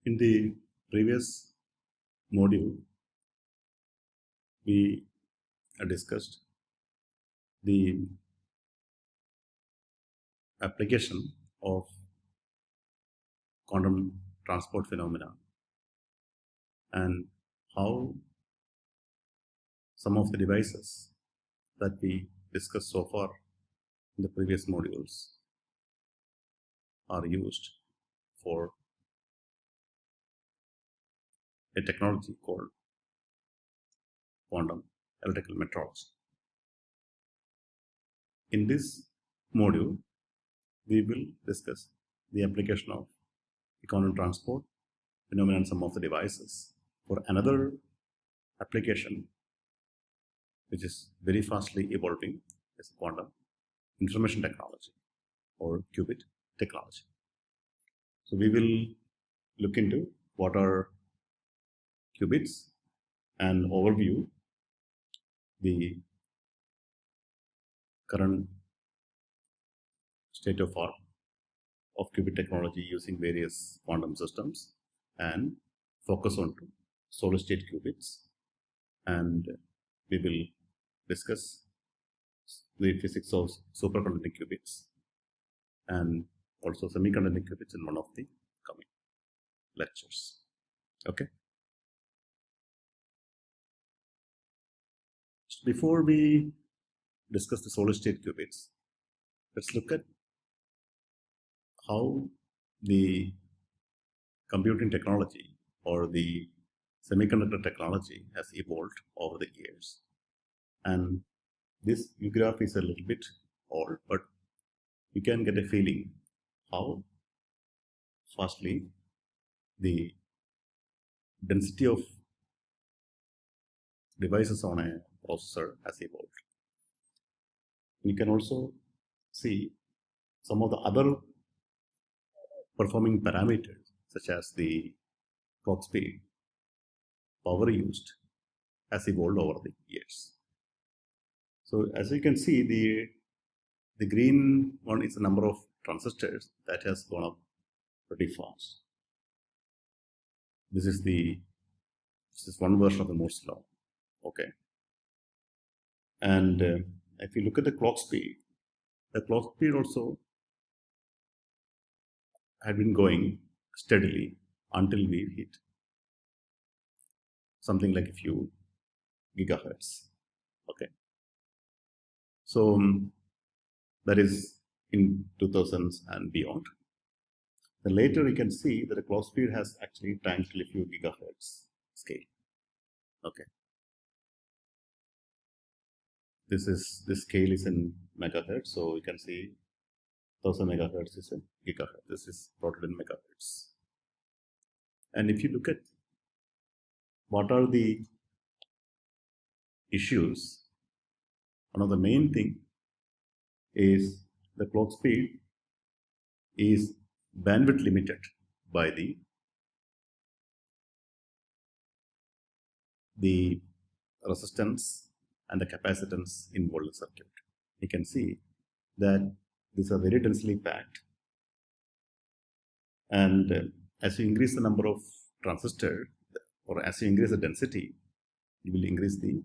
In the previous module, we discussed the application of quantum transport phenomena and how some of the devices that we discussed so far in the previous modules are used for a technology called quantum electrical metrology. In this module, we will discuss the application of the quantum transport phenomenon and some of the devices for another application which is very fastly evolving as quantum information technology or qubit technology. So we will look into what are qubits and overview the current state of art of qubit technology using various quantum systems and focus on solid state qubits, and we will discuss the physics of superconducting qubits and also semiconducting qubits in one of the coming lectures. Okay. So before we discuss the solid state qubits, let's look at how the computing technology or the semiconductor technology has evolved over the years. And this graph is a little bit old, but you can get a feeling how fastly the density of devices on a processor has evolved. You can also see some of the other performing parameters such as the clock speed, power used has evolved over the years. So as you can see, the green one is the number of transistors that has gone up pretty fast. This is one version of the Moore's law. Okay. And if you look at the clock speed also had been going steadily until we hit something like a few gigahertz. Okay. So that is in 2000s and beyond. Then later you can see that the clock speed has actually tanked to a few gigahertz scale. Okay. This scale is in megahertz, so you can see 1000 megahertz is a gigahertz. This is plotted in megahertz. And if you look at what are the issues, one of the main thing is the clock speed is bandwidth limited by the resistance and the capacitance involved in the circuit. You can see that these are very densely packed, and as you increase the number of transistors or as you increase the density, you will increase the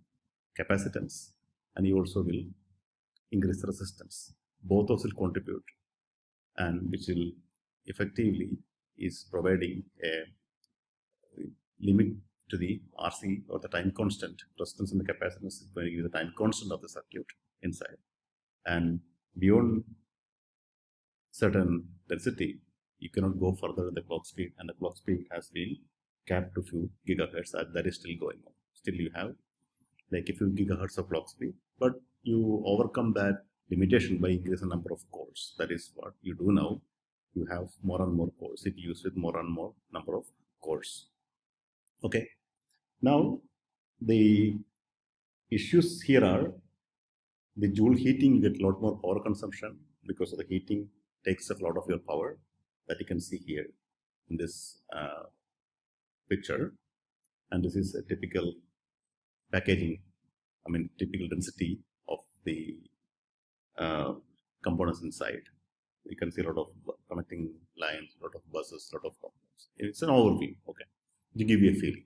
capacitance and you also will increase the resistance. Both those will contribute, and which will effectively is providing a limit to the RC or the time constant. Resistance and the capacitance is going to give the time constant of the circuit inside, and beyond certain density you cannot go further in the clock speed, and the clock speed has been capped to few gigahertz, and that is still going on. Still you have like a few gigahertz of clock speed, but you overcome that limitation by increasing the number of cores. That is what you do now. You have more and more cores, CPUs with more and more number of cores. Okay. Now the issues here are the joule heating. You get a lot more power consumption because of the heating takes up a lot of your power, that you can see here in this picture. And this is a typical packaging, typical density of the components inside. You can see a lot of connecting lines, a lot of buses, a lot of It's an overview, okay, to give you a feeling.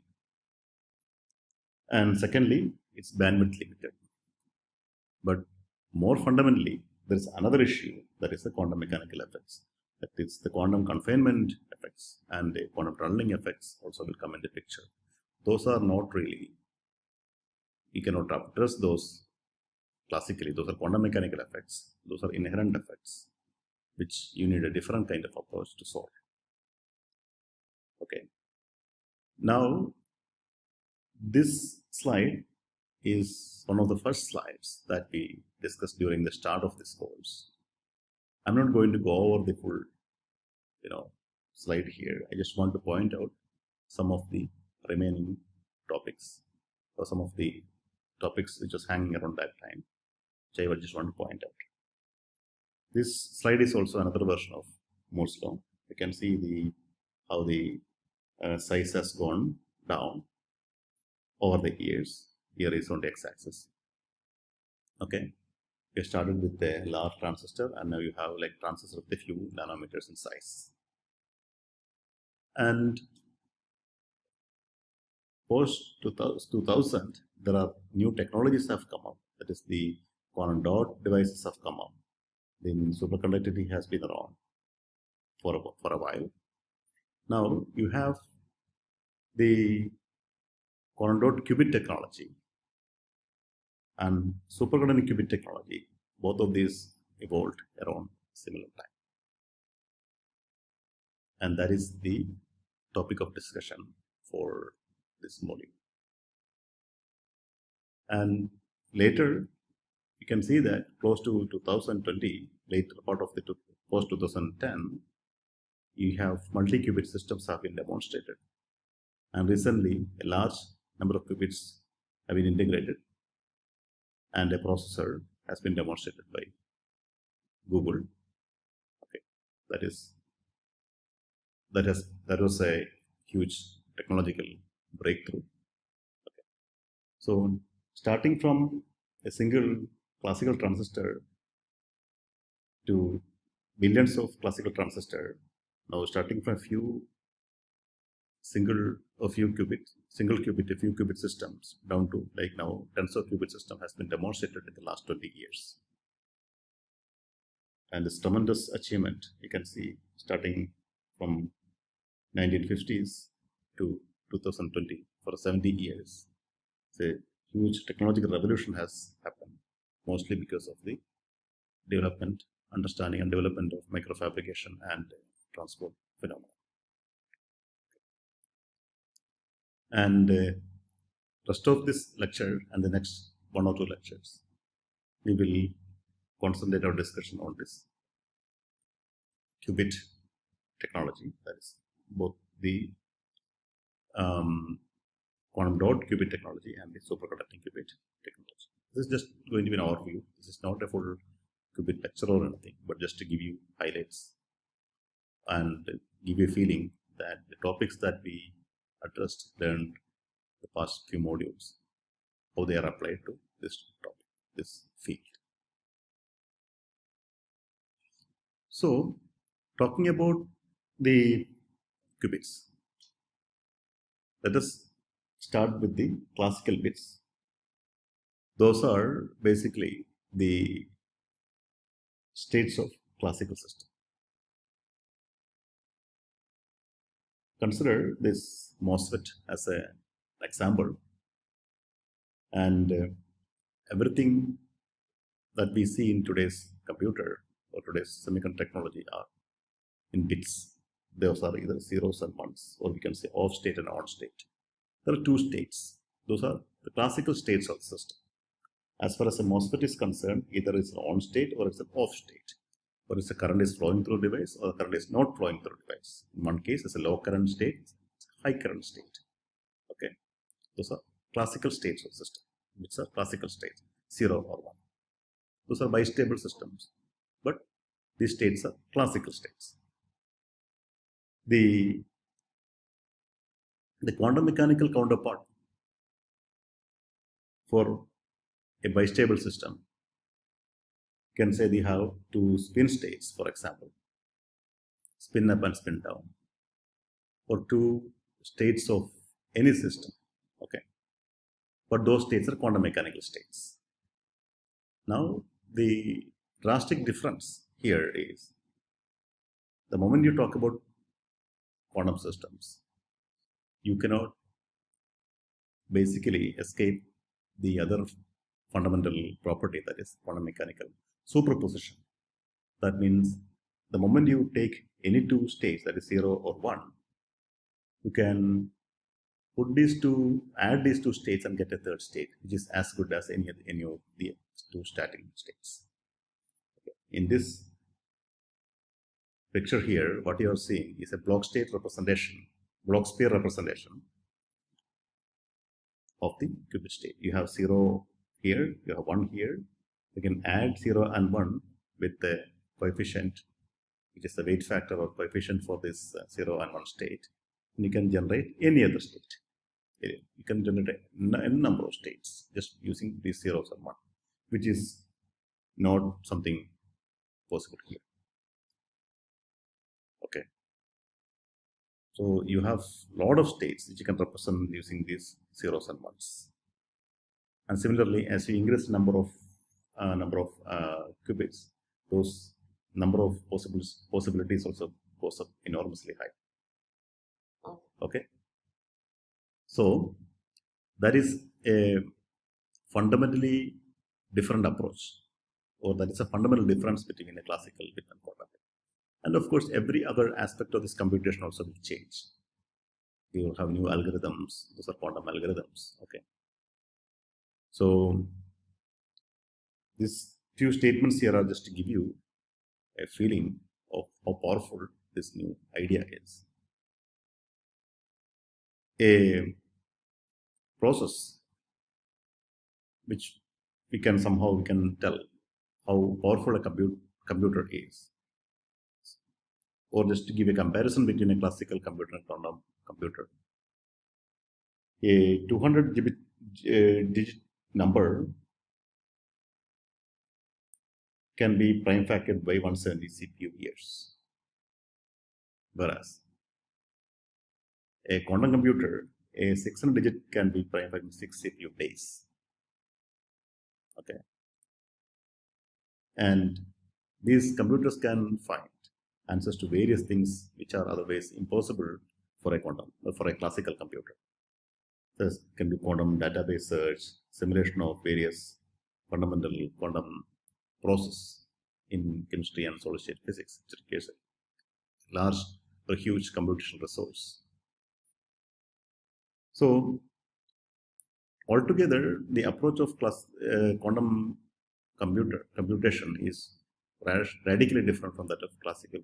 And secondly, it's bandwidth limited. But more fundamentally, there is another issue, that is the quantum mechanical effects. That is the quantum confinement effects and the quantum tunneling effects also will come into picture. Those are not really, you cannot address those classically. Those are quantum mechanical effects. Those are inherent effects, which you need a different kind of approach to solve. Okay. Now, this slide is one of the first slides that we discussed during the start of this course. I'm not going to go over the full, slide here. I just want to point out some of the remaining topics, or some of the topics which was hanging around that time, which I just want to point out. This slide is also another version of Moore's law. You can see how the size has gone down over the years. Here is on the x-axis. Okay, we started with a large transistor, and now you have like transistor with a few nanometers in size. And post 2000, there are new technologies have come up. That is, the quantum dot devices have come up. Then superconductivity has been around for a while. Now you have the quantum dot qubit technology and superconducting qubit technology. Both of these evolved around similar time. And that is the topic of discussion for this module. And later, you can see that close to 2020, later part of the post 2010, you have multi-qubit systems have been demonstrated. And recently, a large number of qubits have been integrated, and a processor has been demonstrated by Google. Okay, that was a huge technological breakthrough. Okay. So starting from a single classical transistor to billions of classical transistor, now starting from a few qubit systems down to like now tensor qubit system has been demonstrated in the last 20 years. And this tremendous achievement, you can see, starting from 1950s to 2020, for 70 years. It's a huge technological revolution has happened, mostly because of the understanding and development of microfabrication and transport phenomena. And rest of this lecture and the next 1 or 2 lectures, we will concentrate our discussion on this qubit technology, that is both the quantum dot qubit technology and the superconducting qubit technology. This is just going to be an overview. This is not a full qubit lecture or anything, but just to give you highlights and give you a feeling that the topics that we learned the past few modules, how they are applied to this topic, this field. So, talking about the qubits, let us start with the classical bits. Those are basically the states of classical system. Consider this MOSFET as an example, and everything that we see in today's computer or today's semiconductor technology are in bits. Those are either zeros and ones, or we can say off state and on state. There are 2 states. Those are the classical states of the system. As far as a MOSFET is concerned, either it's an on state or it's an off state. Or it's a current is flowing through device, or the current is not flowing through device. In one case, it's a low current state, it's a high current state. Okay, those are classical states of the system, which are classical states, 0 or 1. Those are bistable systems, but these states are classical states. The quantum mechanical counterpart for a bistable system can say they have 2 spin states, for example, spin up and spin down. or two states of any system. Okay, but those states are quantum mechanical states. Now, the drastic difference here is the moment you talk about quantum systems, you cannot basically escape the other fundamental property, that is quantum mechanical superposition. That means the moment you take any two states, that is 0 or 1, you can put these two, add these two states and get a third state, which is as good as any of the two starting states. Okay. In this picture here, what you are seeing is a block state representation, block sphere representation of the qubit state. You have 0 here, you have 1 here. You can add 0 and 1 with the coefficient, which is the weight factor or coefficient for this 0 and 1 state, and you can generate any other state. You can generate a number of states just using these zeros and 1, which is not something possible here. Okay. So you have a lot of states which you can represent using these zeros and 1s. And similarly, as you increase the number of qubits, those number of possibilities also goes up enormously high. Okay. So that is a fundamentally different approach, or that is a fundamental difference between a classical bit and quantum. And of course, every other aspect of this computation also will change. You will have new algorithms. Those are quantum algorithms. Okay. So these few statements here are just to give you a feeling of how powerful this new idea is. A process which we can tell how powerful a computer is, or just to give a comparison between a classical computer and quantum computer. A 200 digit number can be prime factored by 170 CPU years, whereas a quantum computer, a 600 digit can be prime factored in 6 CPU days. Okay, and these computers can find answers to various things which are otherwise impossible for a classical computer. This can be quantum database search, simulation of various fundamental quantum process in chemistry and solid state physics, which requires a large or huge computational resource. So altogether, the approach of quantum computation is radically different from that of classical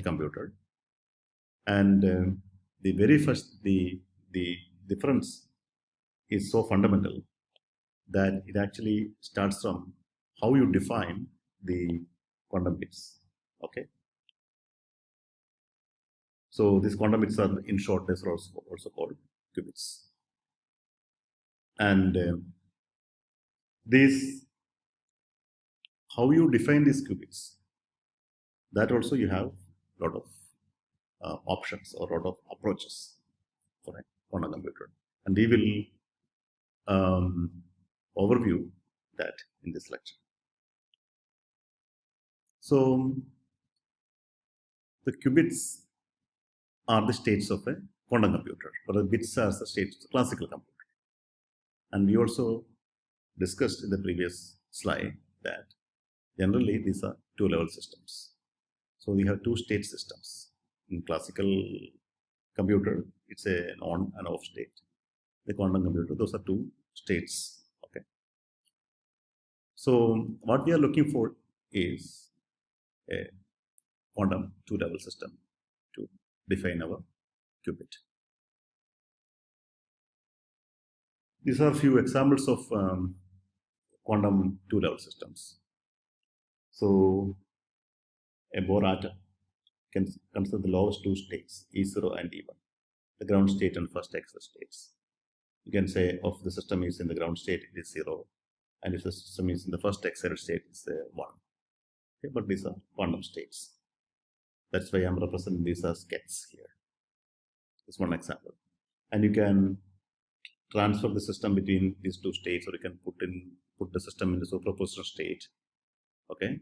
computer. And the very first, the difference is so fundamental that it actually starts from how you define the quantum bits. Okay. So these quantum bits are, in short, these are also called qubits. And how you define these qubits, that also you have a lot of options or a lot of approaches for a quantum computer. And we will overview that in this lecture. So the qubits are the states of a quantum computer, or the bits are the states of the classical computer. And we also discussed in the previous slide that generally these are two-level systems. So we have two state systems. In classical computer, it's an on and off state. The quantum computer, those are two states. Okay. So what we are looking for is a quantum two-level system to define our qubit. These are a few examples of quantum two-level systems. So a Bohr atom can consider the lowest two states, E0 and E1, the ground state and first excess states. You can say if the system is in the ground state, it is 0, and if the system is in the first excited state, it's 1. Okay, but these are quantum states. That's why I'm representing these as gets here. That's one example. And you can transfer the system between these two states, or you can put the system in the superposition state, okay,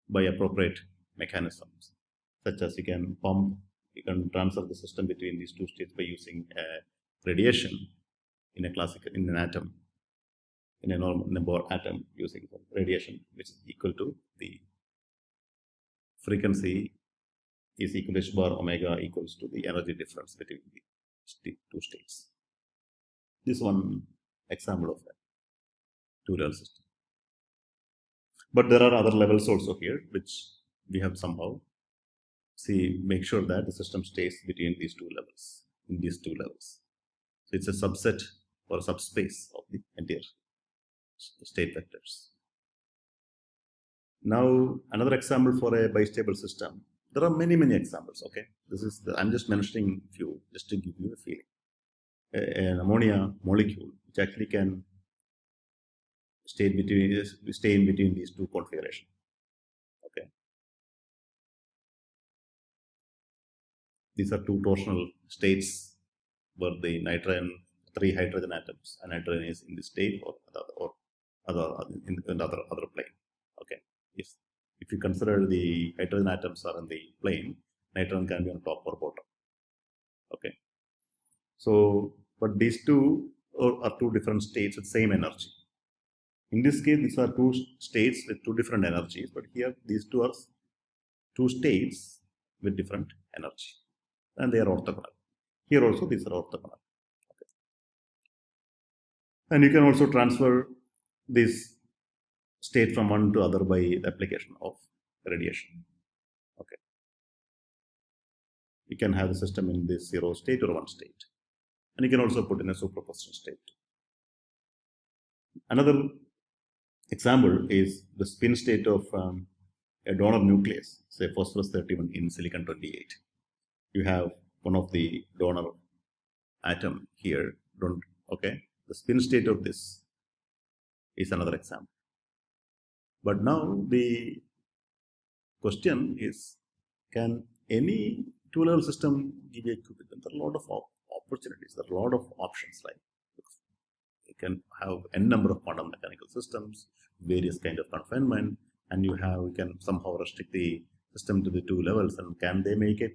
by appropriate mechanisms, such as you can transfer the system between these two states by using radiation in an atom, in a normal number atom, using radiation, which is equal to the frequency is equal to h bar omega equals to the energy difference between the two states. This one example of a two-level system. But there are other levels also here, which we have somehow make sure that the system stays between these two levels, in these two levels. So it's a subset or a subspace of the entire state vectors. Now, another example for a bistable system. There are many examples. Okay, I'm just mentioning a few just to give you a feeling. An ammonia molecule, which actually can stay in between these two configurations. Okay, these are two torsional states where the three hydrogen atoms, and nitrogen is in this state or in the other plane. Okay, if you consider the hydrogen atoms are in the plane, nitrogen can be on top or bottom. Okay, so but these two are two different states with same energy. In this case, these are two states with two different energies, but here these two are two states with different energy, and they are orthogonal. Here also these are orthogonal. Okay. And you can also transfer this state from one to other by the application of radiation. Okay. You can have the system in this 0 state or 1 state, and you can also put in a superposition state. Another example is the spin state of a donor nucleus, say phosphorus 31 in silicon 28. You have one of the donor atom here. Okay, the spin state of this is another example. But now the question is, can any two-level system give a qubit? There are a lot of opportunities. There are a lot of options. Like you can have n number of quantum mechanical systems, various kind of confinement, and you can somehow restrict the system to the two levels. And can they make a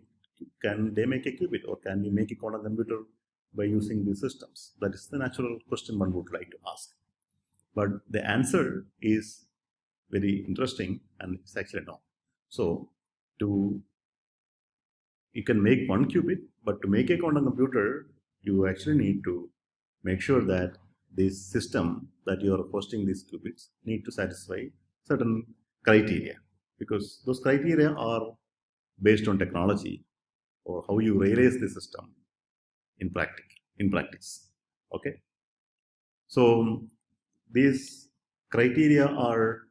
qubit, or can you make a quantum computer by using these systems? That is the natural question one would like to ask. But the answer is very interesting, and it's actually no. So you can make one qubit, but to make a quantum computer, you actually need to make sure that this system that you are hosting these qubits need to satisfy certain criteria, because those criteria are based on technology or how you realize the system in practice. Okay, so these criteria are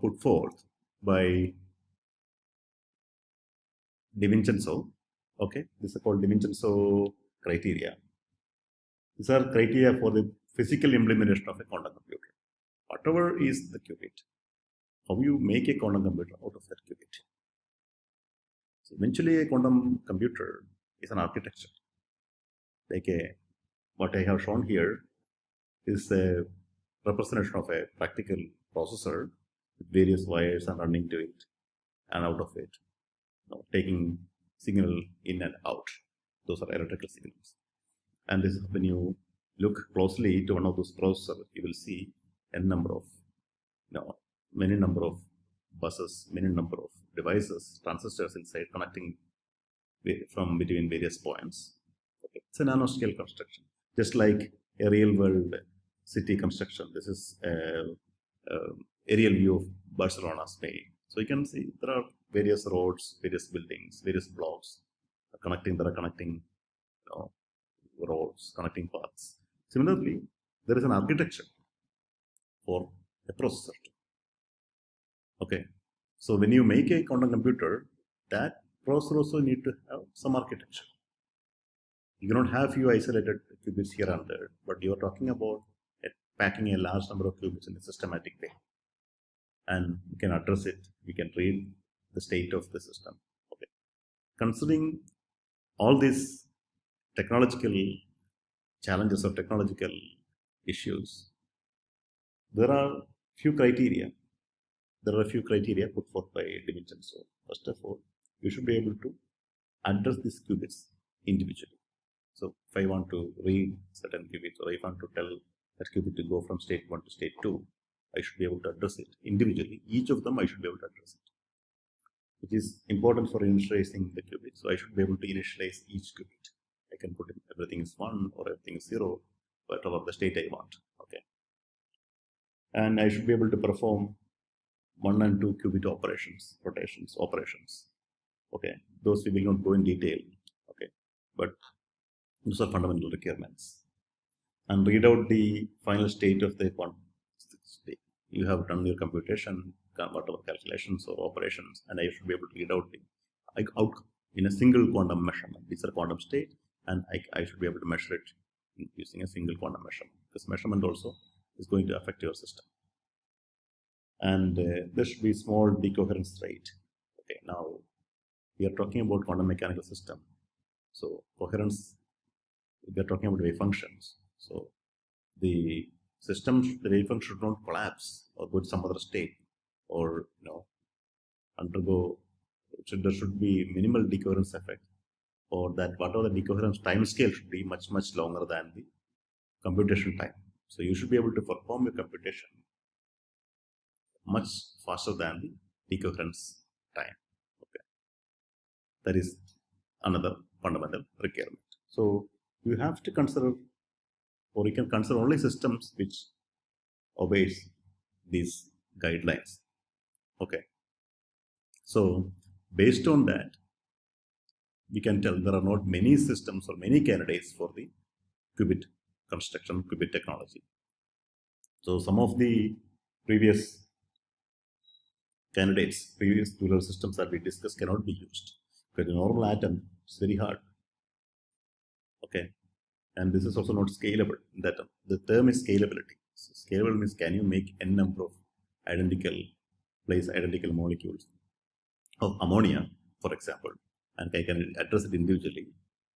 put forth by DiVincenzo. Okay, this is called DiVincenzo criteria. These are criteria for the physical implementation of a quantum computer. Whatever is the qubit, how you make a quantum computer out of that qubit. So eventually, a quantum computer is an architecture. Like what I have shown here is a representation of a practical processor with various wires and running to it and out of it, taking signal in and out. Those are electrical signals. And this is when you look closely to one of those processors, you will see many number of buses, many number of devices, transistors inside connecting from between various points. Okay. It's a nanoscale construction, just like a real-world city construction. This is a aerial view of Barcelona, Spain. So you can see there are various roads, various buildings, various blocks that are connecting roads, connecting paths. Similarly, there is an architecture for a processor. Okay, so when you make a quantum computer, that processor also need to have some architecture. You cannot have few isolated qubits here and there, but you are talking about packing a large number of qubits in a systematic way. And we can address it. We can read the state of the system. Okay. Considering all these technological challenges or technological issues, there are few criteria. There are a few criteria put forth by DiVincenzo. First of all, you should be able to address these qubits individually. So if I want to read certain qubits, or if I want to tell that qubit to go from state 1 to state 2, I should be able to address it individually. Each of them I should be able to address it, which is important for initializing the qubit. So I should be able to initialize each qubit. I can put in everything is 1 or everything is 0, whatever the state I want. Okay. And I should be able to perform 1 and 2 qubit operations, rotations, operations. Okay. Those we will not go in detail. Okay. But those are fundamental requirements. And read out the final state of the quantum state. You have done your computation, whatever calculations or operations, and I should be able to read out the outcome in a single quantum measurement. These are quantum state, and I should be able to measure it using a single quantum measurement. This measurement also is going to affect your system. And there should be small decoherence rate. Okay, now we are talking about quantum mechanical system. So coherence, we are talking about wave functions. So the system, the wave function should not collapse or go to some other state, or undergo. There should be minimal decoherence effect, or that whatever the decoherence time scale should be much longer than the computation time. So you should be able to perform your computation much faster than the decoherence time. Okay, that is another fundamental requirement. So you have to consider, or you can consider only systems which obeys these guidelines. Okay. So based on that, we can tell there are not many systems or many candidates for the qubit construction, qubit technology. So some of the previous candidates, previous dual systems that we discussed cannot be used because the normal atom is very hard. Okay. And this is also not scalable. That the term is scalability. So scalable means can you make n number of identical molecules of ammonia, for example, and I can address it individually.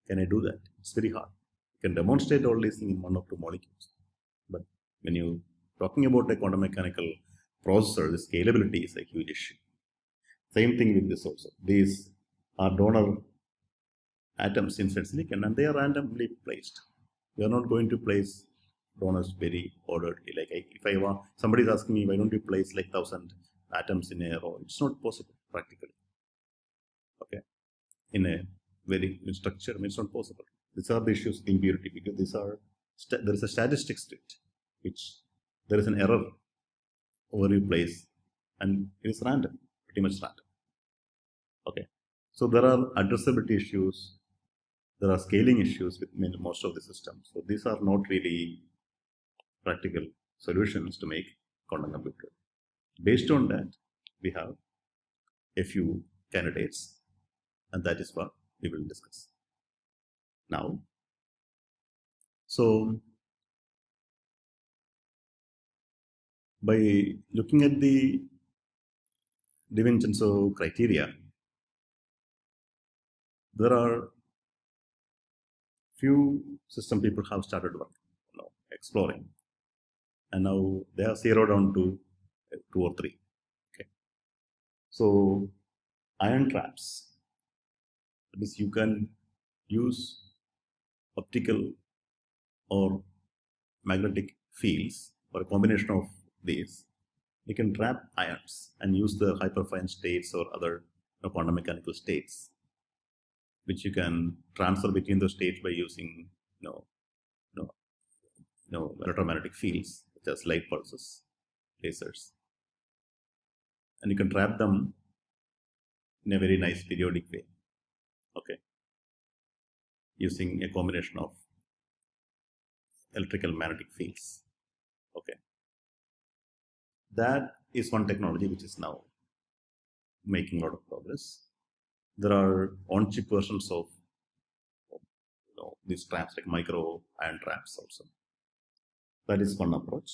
Can I do that? It's very hard. You can demonstrate all these things in 1 or 2 molecules. But when you're talking about a quantum mechanical processor, the scalability is a huge issue. Same thing with this also. These are donor atoms inside silicon, and they are randomly placed. We are not going to place donors very orderedly. Like if I want, somebody is asking me, why don't you place like 1,000 atoms in a row? It's not possible practically. Okay, in a very structure, it's not possible. These are the issues of impurity, because these are there is a statistics to it, which there is an error over you place, and it is random, pretty much random. Okay, so there are addressability issues. There are scaling issues with most of the systems. So these are not really practical solutions to make quantum computer. Based on that, we have a few candidates, and that is what we will discuss now. So by looking at the DiVincenzo criteria, there are few system people have started exploring, and now they have zeroed down to 2 or 3. Okay, so ion traps. That means you can use optical or magnetic fields, or a combination of these. You can trap ions and use the hyperfine states or other quantum mechanical states, which you can transfer between those states by using electromagnetic fields, such as light pulses, lasers, and you can trap them in a very nice periodic way. Okay, using a combination of electrical magnetic fields. Okay, that is one technology which is now making a lot of progress. There are on-chip versions of these traps, like micro ion traps also. That is one approach.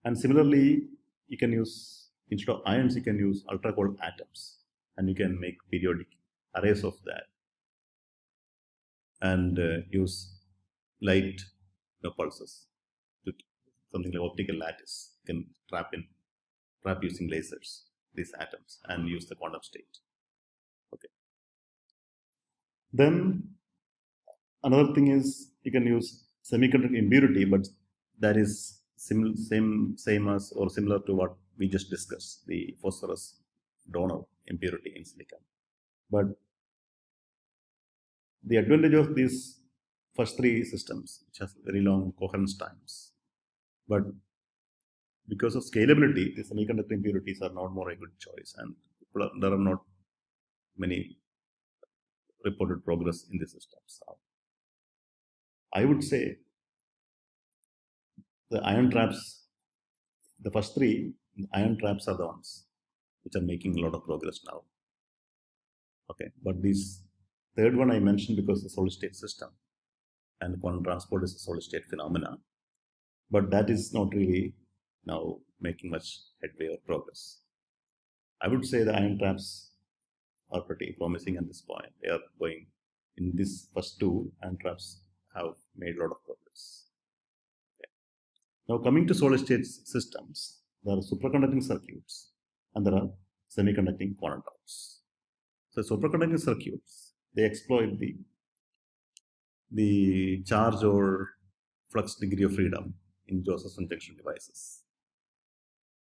And similarly, you can use, instead of ions, you can use ultra cold atoms, and you can make periodic arrays of that. and use light pulses to something like optical lattice. You can trap using lasers these atoms and use the quantum state. Okay. Then another thing is you can use semiconductor impurity, but that is same as or similar to what we just discussed, the phosphorus donor impurity in silicon. But the advantage of these first three systems, which has very long coherence times, but because of scalability, the semiconductor impurities are not more a good choice, and there are not many reported progress in the systems. I would say the ion traps, the first three ion traps are the ones which are making a lot of progress now. Okay, but this third one I mentioned because it's a solid state system and quantum transport is a solid state phenomena, but that is not really now making much headway or progress. I would say the ion traps are pretty promising at this point. They are going in this first two ion traps have made a lot of progress. Okay. Now coming to solid state systems, there are superconducting circuits and there are semiconducting quantum dots. So superconducting circuits, they exploit the charge or flux degree of freedom in Josephson junction devices.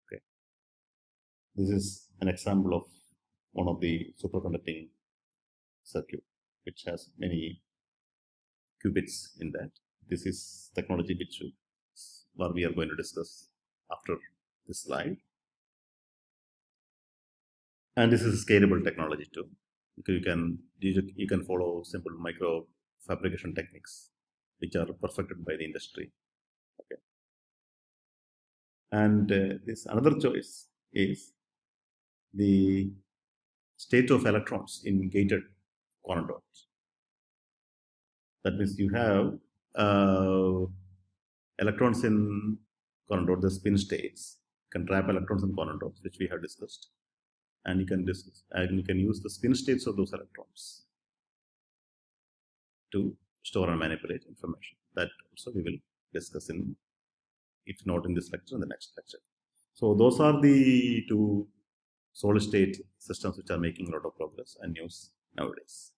Okay. This is an example of one of the superconducting circuit which has many qubits in that. This is technology what we are going to discuss after this slide. And this is scalable technology too. Because you can follow simple micro fabrication techniques which are perfected by the industry. Okay. And this another choice is the state of electrons in gated quantum dots. That means you have electrons in quantum dot, the spin states. You can trap electrons in quantum dots, which we have discussed, and you can use the spin states of those electrons to store and manipulate information. That also we will discuss in, if not in this lecture, in the next lecture. So those are the two solid state systems which are making a lot of progress and news nowadays.